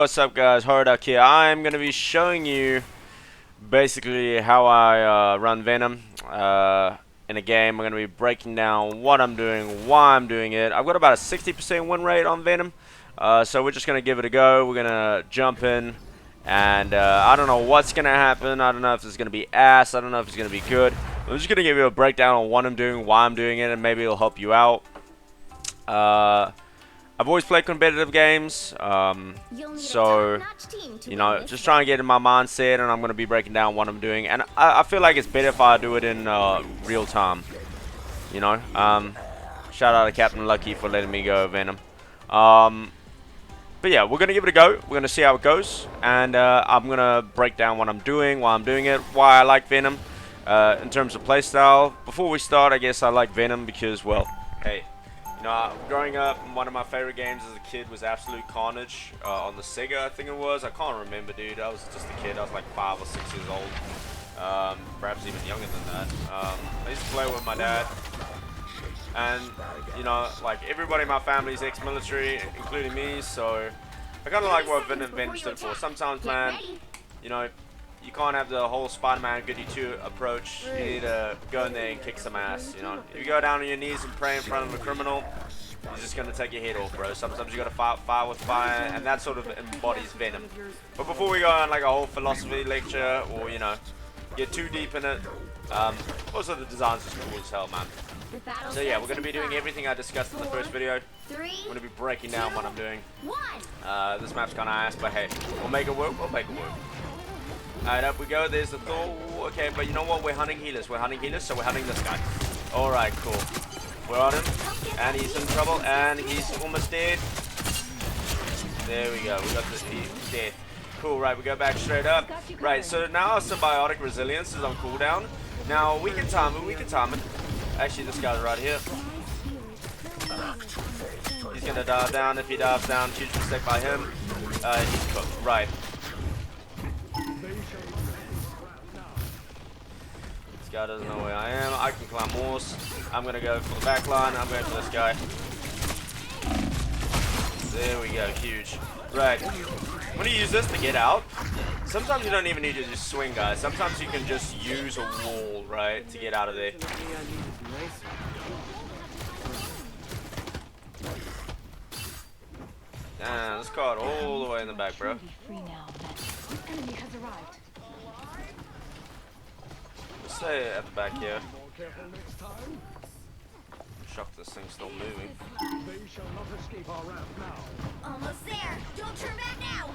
What's up guys, Hordak here. I'm going to be showing you basically how I run Venom in a game. I'm going to be breaking down what I'm doing, why I'm doing it. I've got about a 60% win rate on Venom, so we're just going to give it a go. We're going to jump in, and I don't know what's going to happen. I don't know if it's going to be ass, I don't know if it's going to be good. I'm just going to give you a breakdown on what I'm doing, why I'm doing it, and maybe it'll help you out. I've always played competitive games, so, you know, just trying to get in my mindset, and I'm going to be breaking down what I'm doing. And I feel like it's better if I do it in real time, you know. Shout out to Captain Lucky for letting me go Venom. But yeah, we're going to give it a go. We're going to see how it goes, and I'm going to break down what I'm doing, why I'm doing it, why I like Venom in terms of playstyle. Before we start, I guess I like Venom because, well, hey. You know, growing up, one of my favorite games as a kid was Absolute Carnage on the Sega, I think it was. I can't remember, dude. I was just a kid. I was like 5 or 6 years old. Perhaps even younger than that. I used to play with my dad. And, you know, like everybody in my family is ex-military, including me. So I kind of like what Venom stood for. Sometimes, man, you know, you can't have the whole Spider-Man goody 2 approach. You need to go in there and kick some ass, you know. If you go down on your knees and pray in front of a criminal, he's just gonna take your head off, bro. Sometimes you gotta fight fire with fire, and that sort of embodies Venom. But before we go on like a whole philosophy lecture, or, you know, get too deep in it, also the design's just cool as hell, man. So yeah, we're gonna be doing everything I discussed in the first video. I'm gonna be breaking down what I'm doing. This map's kinda ass, but hey, we'll make it work, we'll make it work. Alright, up we go. There's the Thor. Okay, but you know what? We're hunting healers. So we're hunting this guy. Alright, cool. We're on him. And he's in trouble. And he's almost dead. There we go. We got this. He's dead. Cool, right. We go back straight up. Right, so now our symbiotic resilience is on cooldown. Now, we can time it. Actually, this guy's right here. He's gonna dive down. If he dives down, huge mistake by him. He's cooked. Right. This guy doesn't know where I am. I can climb walls. I'm gonna go for the back line. I'm going for this guy. There we go. Huge. Right. When you use this to get out, sometimes you don't even need to just swing, guys. Sometimes you can just use a wall, right, to get out of there. Damn, this card all the way in the back, bro. Stay at the back here. Shocked this thing's still moving. Almost there. Don't turn back now.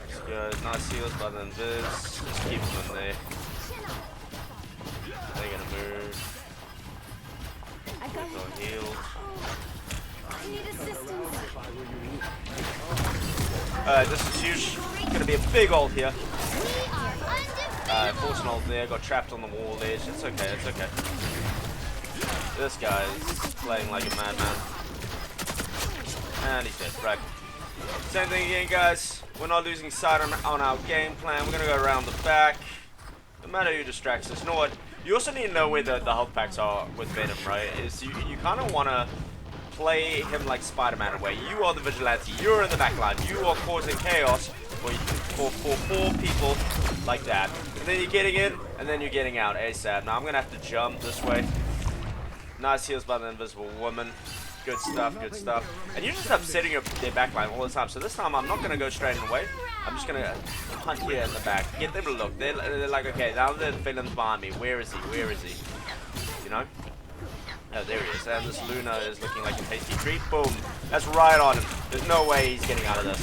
This guy's nice heals by the invis. Just keep them in there. They're gonna move. Go healed. I need assistance. This is huge. Gonna be a big ult here. We are Force an ult there. Got trapped on the wall edge. It's okay. It's okay. This guy is playing like a madman. And he's dead. Right. Same thing again, guys. We're not losing sight on our game plan. We're gonna go around the back. No matter who distracts us. You know what? You also need to know where the health packs are with Venom, right? Is you kind of want to play him like Spider-Man in a way. You are the vigilante. You're in the back line. You are causing chaos for 4 people like that. And then you're getting in, and then you're getting out ASAP. Now I'm going to have to jump this way. Nice heals by the invisible woman. Good stuff, good stuff. And you're just upsetting their backline all the time. So this time I'm not going to go straight away. I'm just going to hunt here in the back. Get them to look. They're like, okay, now the villain's behind me. Where is he? Where is he? You know? Oh, there he is. And this Luna is looking like a tasty treat. Boom. That's right on him. There's no way he's getting out of this.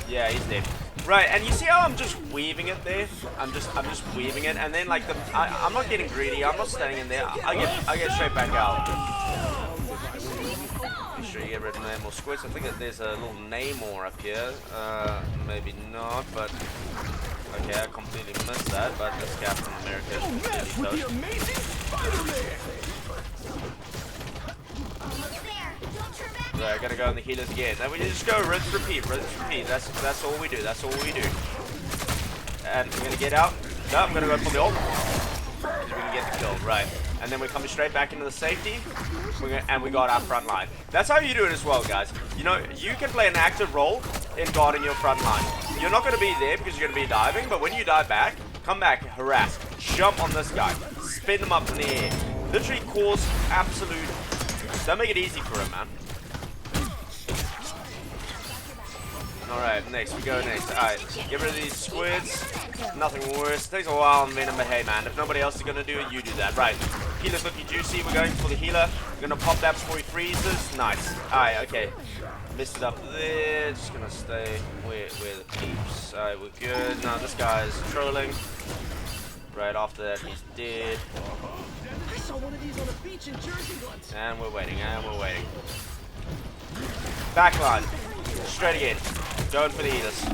Yeah, he's dead. Right, and you see how I'm just weaving it there? I'm just weaving it, and then like I'm not getting greedy. I'm not staying in there. I get straight back out. Be sure you get rid of Namor squids. I think that there's a little Namor up here. Maybe not, but okay, I completely missed that. But this Captain America is really toast. Right, I gotta go on the healers again. Then we just go rinse, repeat, rinse, repeat. That's all we do. That's all we do. And we're gonna get out. No, I'm gonna go for the ult. Because we're gonna get the kill. Right. And then we're coming straight back into the safety. and we got our front line. That's how you do it as well, guys. You know, you can play an active role in guarding your front line. You're not going to be there because you're going to be diving, but when you dive back, come back, harass, jump on this guy, spin him up in the air, literally cause absolute... Don't make it easy for him, man. Alright, next, we go next. Alright, get rid of these squids. Nothing worse. Takes a while on Venom, but hey, man, if nobody else is going to do it, you do that. Right, healer's looking juicy. We're going for the healer. We're going to pop that before he freezes. Nice. Alright, okay. Missed it up there. Just going to stay where the peeps. Alright, we're good. Now, this guy's trolling. Right after that, he's dead. I saw one of these on the beach in Jersey once. And we're waiting, Backline. Straight again. Going for the healers.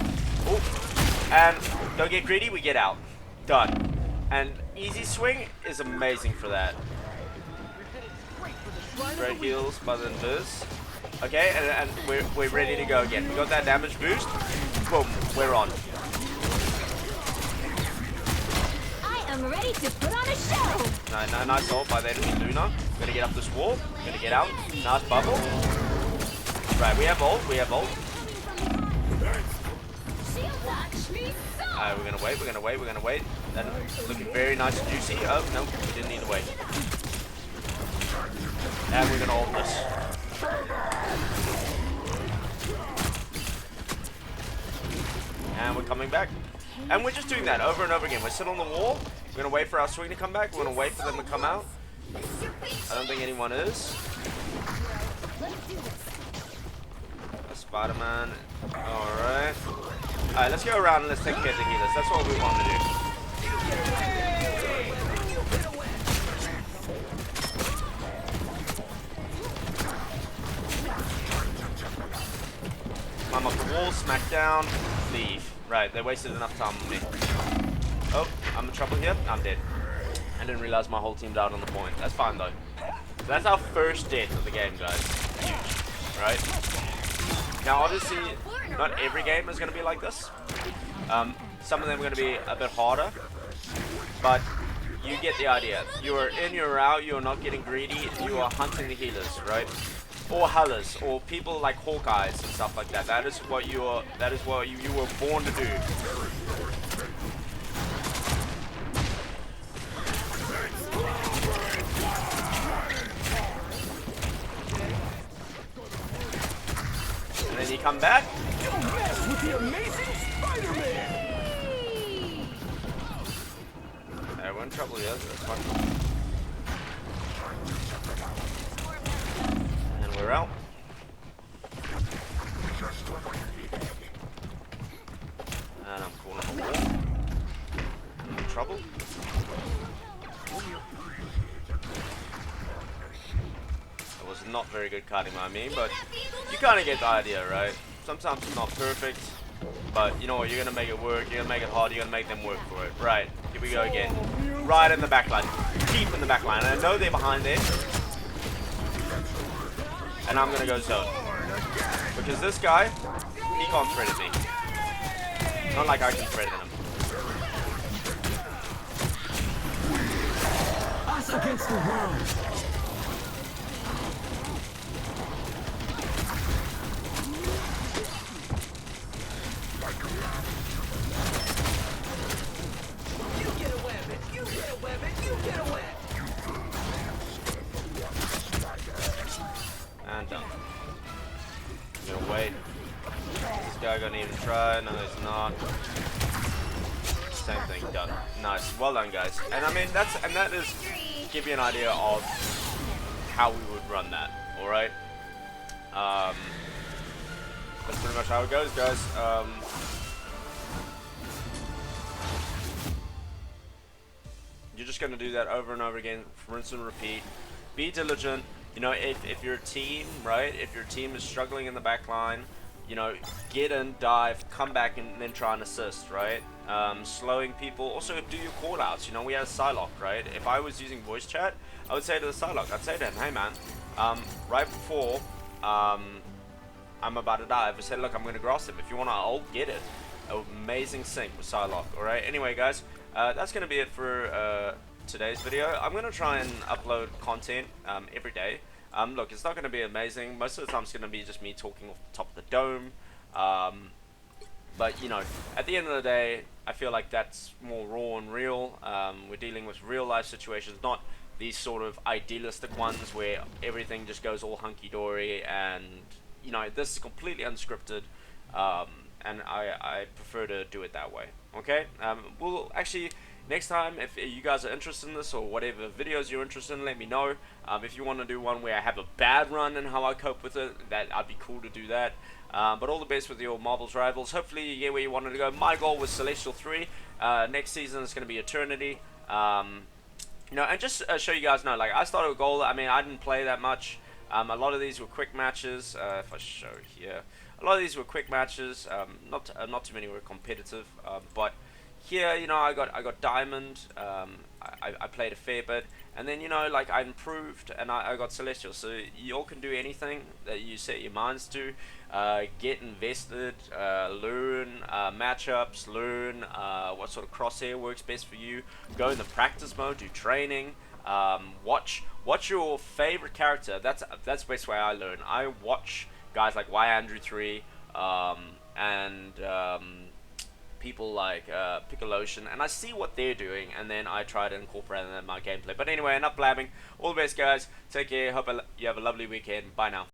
Oh, and don't get greedy, we get out. Done. And easy swing is amazing for that. Great heals by the invis. Okay, and we're ready to go again. We got that damage boost. Boom, we're on. I'm ready to put on a show. Nice ult by the enemy Luna. Gonna get up this wall. Gonna get out. Nice bubble. Right, we have ult. Alright, we're gonna wait. Then looking very nice and juicy. Oh, no, we didn't need to wait. And we're gonna ult this. And we're coming back. And we're just doing that over and over again. We're sitting on the wall. We're gonna wait for our swing to come back. We're gonna wait for them to come out. I don't think anyone is. Spider-Man. Alright. Alright, let's go around and let's take care of the healers. That's what we want to do. Climb up the wall, smack down, leave. Right, they wasted enough time on me. Oh, I'm in trouble here. I'm dead. I didn't realize my whole team died on the point. That's fine though. So that's our first death of the game, guys. Huge, right? Now, obviously, not every game is going to be like this. Some of them are going to be a bit harder, but you get the idea. You are in, you're out. You are not getting greedy. You are hunting the healers, right? Or hullers, or people like Hawkeyes and stuff like that. That is what you are. That is what you were born to do. And then you come back. Don't mess with the amazing Spider-Man. Hey, we're in trouble here. That's fine. We're out. And I'm calling a wall. I'm in trouble. It was not very good cutting by me, but you kind of get the idea, right? Sometimes it's not perfect, but you know what? You're gonna make it work. You're gonna make it hard. You're gonna make them work for it. Right. Here we go again. Right in the back line. Deep in the back line. And I know they're behind there. And I'm gonna go zone. Because this guy, he can't threaten me. Not like I can threaten him. Us against the world. You get a weapon, you get a weapon, you get a weapon. And done. I'm gonna wait. This guy gonna even try. No, he's not. Same thing, done. Nice. Well done, guys. And I mean, that is give you an idea of how we would run that. All right. That's pretty much how it goes, guys. You're just gonna do that over and over again, rinse and repeat. Be diligent. You know, if your team, right, if your team is struggling in the back line, you know, get in, dive, come back, and then try and assist, right? Slowing people. Also, do your call-outs. You know, we had a Psylocke, right? If I was using voice chat, I would say to the Psylocke, I'd say to him, hey, man, right before I'm about to dive, I said, look, I'm going to grass him. If you want to ult, get it. Amazing sync with Psylocke, all right? Anyway, guys, that's going to be it for today's video. I'm going to try and upload content every day. Look, it's not going to be amazing. Most of the time it's going to be just me talking off the top of the dome. But, you know, at the end of the day, I feel like that's more raw and real. We're dealing with real life situations, not these sort of idealistic ones where everything just goes all hunky-dory. And, you know, this is completely unscripted. And I prefer to do it that way. Okay? We'll actually... Next time, if you guys are interested in this or whatever videos you're interested in, let me know. If you want to do one where I have a bad run and how I cope with it, I'd be cool to do that. But all the best with your Marvel's Rivals. Hopefully you get where you wanted to go. My goal was Celestial 3. Next season is going to be Eternity. You know, and just show you guys know, like, I started with Gold. I mean, I didn't play that much. A lot of these were quick matches. If I show here, a lot of these were quick matches. Not too many were competitive. But here, you know, I got Diamond. I played a fair bit, and then, you know, like, I improved and I got Celestial. So you all can do anything that you set your minds to. Get invested, learn matchups, learn what sort of crosshair works best for you. Go in the practice mode, do training. Watch your favorite character. That's the best way I learn. I watch guys like Andrew3 and people like Picolocean, and I see what they're doing, and then I try to incorporate them in my gameplay. But anyway, enough blabbing. All the best, guys. Take care. Hope you have a lovely weekend. Bye now.